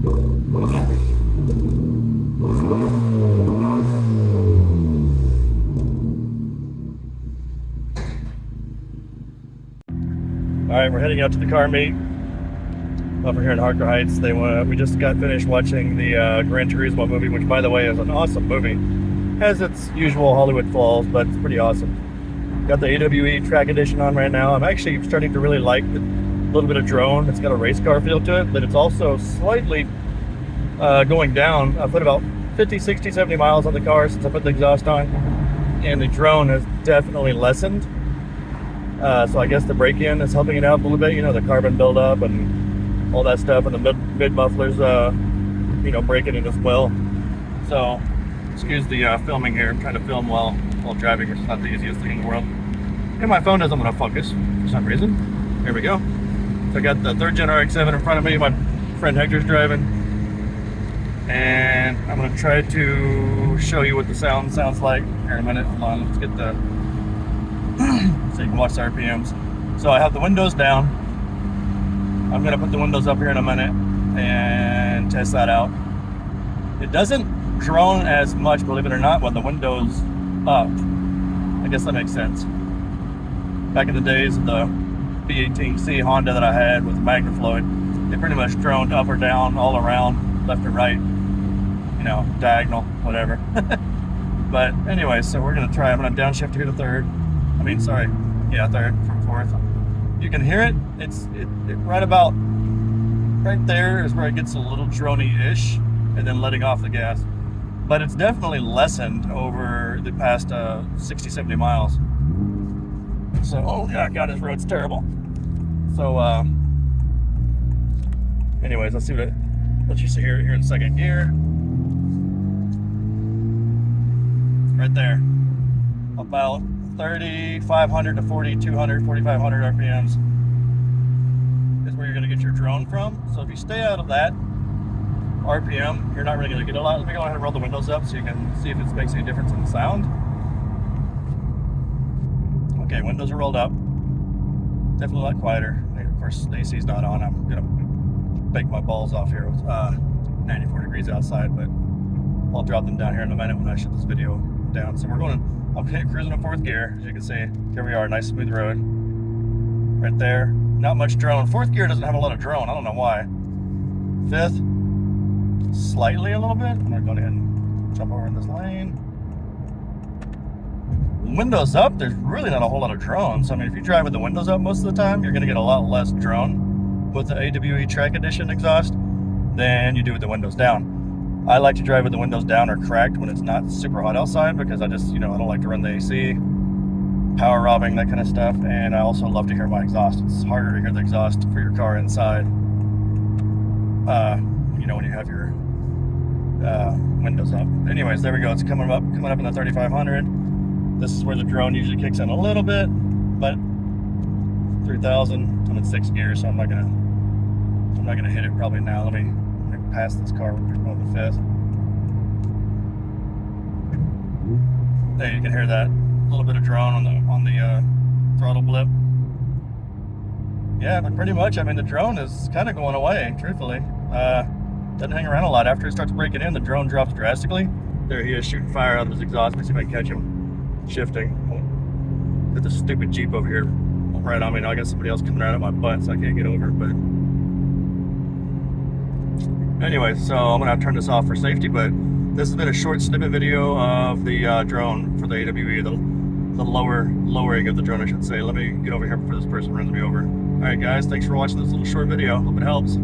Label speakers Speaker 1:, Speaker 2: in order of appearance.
Speaker 1: Alright, we're heading out to the car meet over here in Harker Heights. We just got finished watching the Gran Turismo movie, which, by the way, is an awesome movie. Has its usual Hollywood flaws, but it's pretty awesome. Got the AWE track edition on right now. I'm actually starting to really like the little bit of drone. It's got a race car feel to it, but it's also slightly going down. I put about 50, 60, 70 miles on the car since I put the exhaust on, and the drone has definitely lessened. So I guess the break-in is helping it out a little bit, you know, the carbon buildup and all that stuff, and the mid mufflers, you know, breaking it as well. So, excuse the filming here. I'm trying to film while driving, which is not the easiest thing in the world. And my phone doesn't want to focus for some reason. Here we go. So I got the 3rd Gen RX-7 in front of me. My friend Hector's driving. And I'm going to try to show you what the sound sounds like. Here in a minute. Hold on, let's get the... so you can watch the RPMs. So I have the windows down. I'm going to put the windows up here in a minute and test that out. It doesn't drone as much, believe it or not, when the window's up. I guess that makes sense. Back in the days of the B18C Honda that I had with the Magnafloyd, they pretty much droned up or down, all around, left or right, you know, diagonal, whatever. But anyway, so we're going to try. I'm going to downshift here to 3rd. I mean, sorry, yeah, 3rd from 4th. You can hear it. It's right about right there is where it gets a little drony-ish, and then letting off the gas. But it's definitely lessened over the past 60, 70 miles. So, oh yeah, God, this road's terrible. So, anyways, let's see what you see here in 2nd gear. Right there, about 3,500 to 4,200, 4,500 RPMs is where you're going to get your drone from. So if you stay out of that RPM, you're not really going to get a lot. Let me go ahead and roll the windows up so you can see if it makes any difference in the sound. Okay, windows are rolled up. Definitely a lot quieter. Of course, the AC's not on. I'm going to bake my balls off here with 94 degrees outside, but I'll drop them down here in a minute when I shut this video down. So I'm cruising in 4th gear. As you can see, here we are, nice smooth road. Right there, not much drone. 4th gear doesn't have a lot of drone, I don't know why. 5th, slightly a little bit. I'm gonna go ahead and jump over in this lane. Windows up, there's really not a whole lot of drone. So I mean, if you drive with the windows up most of the time, you're gonna get a lot less drone with the AWE Track Edition exhaust than you do with the windows down. I like to drive with the windows down or cracked when it's not super hot outside, because I just, you know, I don't like to run the AC, power robbing, that kind of stuff. And I also love to hear my exhaust. It's harder to hear the exhaust for your car inside, you know, when you have your windows up. Anyways, there we go. It's coming up in the 3,500. This is where the drone usually kicks in a little bit, but 3,000. I'm in 6th gear, so I'm not gonna hit it probably now. Let me pass this car on the 5th. There, you can hear that little bit of drone on the throttle blip. Yeah, but pretty much, I mean, the drone is kind of going away, truthfully. Doesn't hang around a lot. After it starts breaking in, the drone drops drastically. There he is, shooting fire out of his exhaust. Let's see if I can catch him shifting. Got this stupid Jeep over here right on me. Now I got somebody else coming around at my butt, so I can't get over, but anyway, so I'm gonna turn this off for safety, but this has been a short snippet video of the drone for the AWE, the lowering of the drone, I should say. Let me get over here before this person runs me over. All right, guys, thanks for watching this little short video. Hope it helps.